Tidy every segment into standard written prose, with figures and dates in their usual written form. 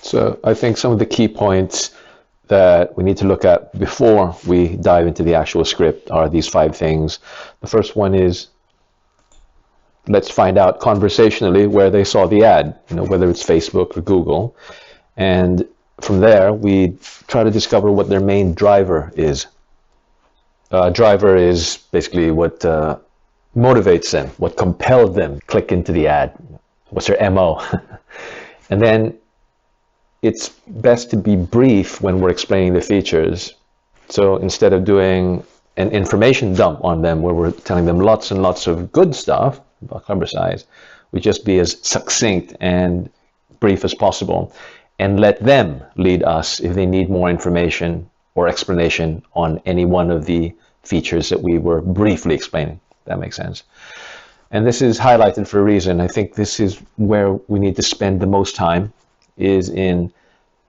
So I think some of the key points that we need to look at before we dive into the actual script are these 5 things. The first one is, let's find out conversationally where they saw the ad, whether it's Facebook or Google. And from there, we try to discover what their main driver is. Driver is basically what motivates them, what compelled them click into the ad. What's their MO? And then it's best to be brief when we're explaining the features. So instead of doing an information dump on them where we're telling them lots and lots of good stuff about Clubbercise, we just be as succinct and brief as possible and let them lead us if they need more information or explanation on any one of the features that we were briefly explaining. That makes sense. And this is highlighted for a reason. I think this is where we need to spend the most time, is in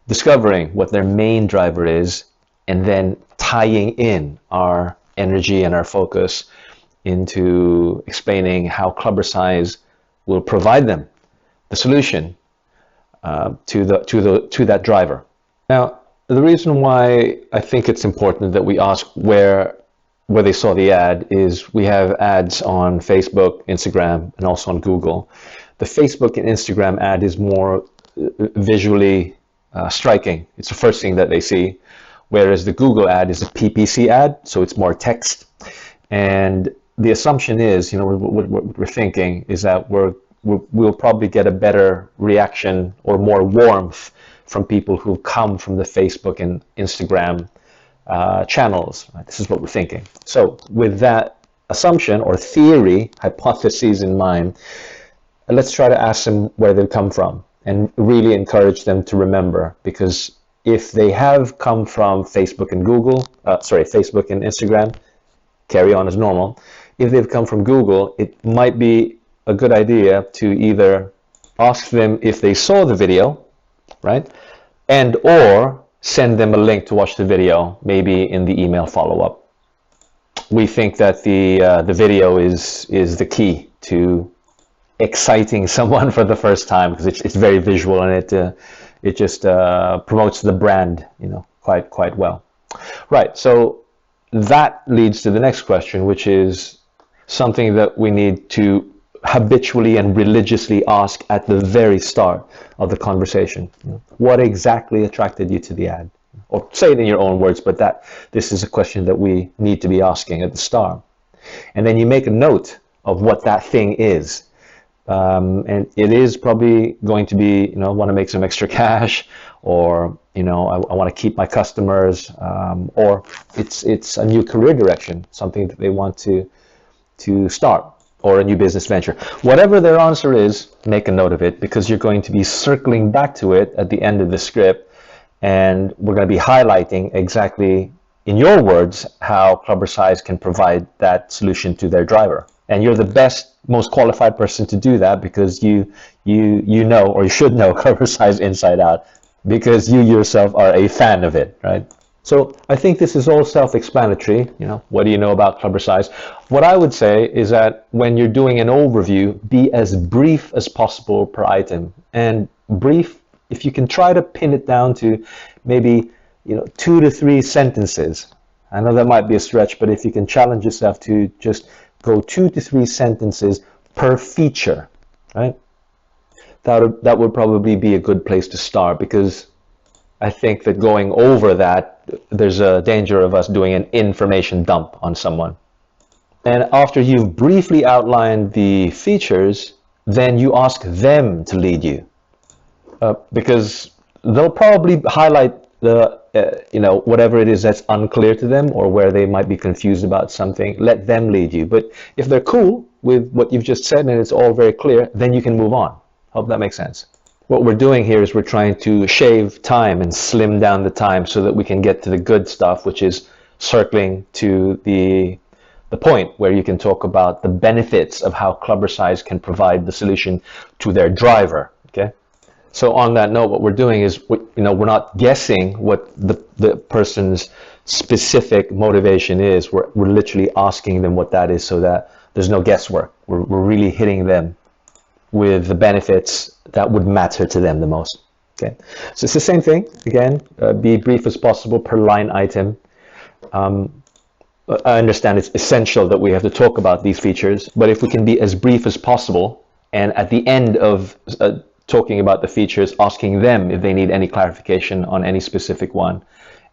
discovering what their main driver is and then tying in our energy and our focus into explaining how Clubbercise will provide them the solution to that driver. Now, the reason why I think it's important that we ask where they saw the ad is we have ads on Facebook, Instagram, and also on Google. The Facebook and Instagram ad is more visually striking. It's the first thing that they see, whereas the Google ad is a PPC ad, so it's more text. And the assumption is, what we're thinking is that we'll probably get a better reaction or more warmth from people who come from the Facebook and Instagram channels. Right? This is what we're thinking. So with that assumption or theory, hypotheses in mind, let's try to ask them where they come from and really encourage them to remember, because if they have come from Facebook and Facebook and Instagram, carry on as normal. If they've come from Google, it might be a good idea to either ask them if they saw the video, right? And or send them a link to watch the video, maybe in the email follow-up. We think that the video is the key to exciting someone for the first time, because it's very visual and it just promotes the brand, quite well. Right. So that leads to the next question, which is something that we need to habitually and religiously ask at the very start of the conversation. What exactly attracted you to the ad? Or say it in your own words, but this is a question that we need to be asking at the start. And then you make a note of what that thing is. And it is probably going to be, I want to make some extra cash, or, I want to keep my customers, or it's a new career direction, something that they want to start, or a new business venture. Whatever their answer is, make a note of it, because you're going to be circling back to it at the end of the script, and we're going to be highlighting exactly, in your words, how Clubbercise can provide that solution to their driver. And you're the best, most qualified person to do that, because you know, or you should know, Clubbercise inside out, because you yourself are a fan of it, right? So I think this is all self-explanatory. What do you know about Clubbercise? What I would say is that when you're doing an overview, be as brief as possible per item. And brief, if you can try to pin it down to maybe 2 to 3 sentences. I know that might be a stretch, but if you can challenge yourself to just go 2 to 3 sentences per feature, right? That would probably be a good place to start, because I think that going over that, there's a danger of us doing an information dump on someone. And after you've briefly outlined the features, then you ask them to lead you, because they'll probably highlight the whatever it is that's unclear to them, or where they might be confused about something. Let them lead you. But if they're cool with what you've just said and it's all very clear, then you can move on. Hope that makes sense. What we're doing here is we're trying to shave time and slim down the time so that we can get to the good stuff, which is circling to the point where you can talk about the benefits of how Clubbercise can provide the solution to their driver. Okay. So on that note, what we're doing is, we're not guessing what the person's specific motivation is. We're literally asking them what that is, so that there's no guesswork. We're really hitting them with the benefits that would matter to them the most. Okay, so it's the same thing. Again, be brief as possible per line item. I understand it's essential that we have to talk about these features, but if we can be as brief as possible, and at the end of talking about the features, asking them if they need any clarification on any specific one,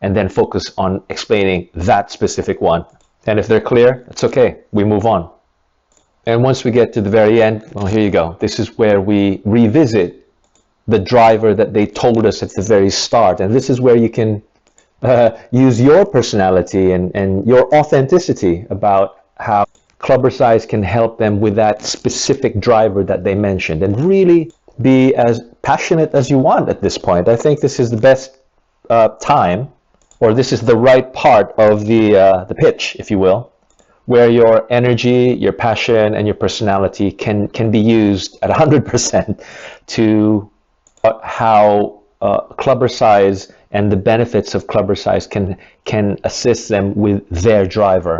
and then focus on explaining that specific one. And if they're clear, it's okay, we move on. And once we get to the very end, well, here you go. This is where we revisit the driver that they told us at the very start. And this is where you can use your personality and your authenticity about how Clubbercise can help them with that specific driver that they mentioned, and really be as passionate as you want at this point. I think this is the best time, or this is the right part of the pitch, if you will, where your energy, your passion, and your personality can be used at 100% to how Clubbercise and the benefits of Clubbercise can assist them with their driver.